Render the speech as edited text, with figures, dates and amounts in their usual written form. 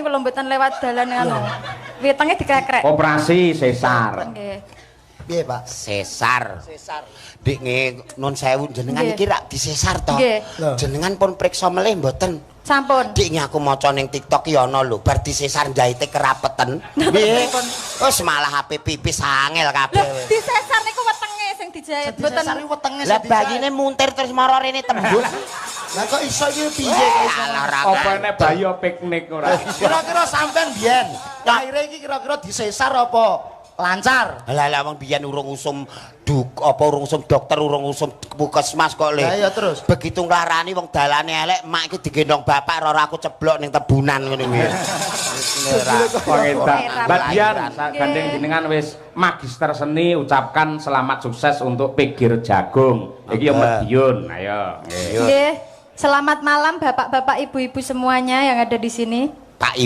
kula mboten lewat dalan ngono. Wetenge dikekrek. Operasi sesar. Nggih. Piye, Pak? Sesar. Dik nun sewu jenengan Nggih. iki rak disesar to. Nggih. Jenengan pun priksa melih mboten. Sampun. Dik aku maca ning TikTok ki ana lho, bar disesar jahite kerapeten. Piye? Wis malah HP pipis angel kabeh. Lho, disesar niku wetenge sing dijahit mboten. Sari wetenge Lah bayine muntir terus mara rene tembus. Lah kok iso iki piye iso? Alah ra. Apa nek bayi piknik ora? Kira-kira sampean biyen akhire iki kira-kira disesar apa lancar? Lah wong biyen urung usum urung usum dokter, urung usum puskesmas kok le. Lah iya terus. Begitu nglarani wong dalane elek, mak iki digendong bapak ora aku ceblok ning tebunan ngono kuwi. Pengetan. Mbak Dian, Nggih. gandeng jenengan wis magister seni, ucapkan selamat sukses untuk Pegir Jagung. Iki yo Madiun, ayo. Nggih. Selamat malam Bapak-bapak, Ibu-ibu semuanya yang ada di sini. Pak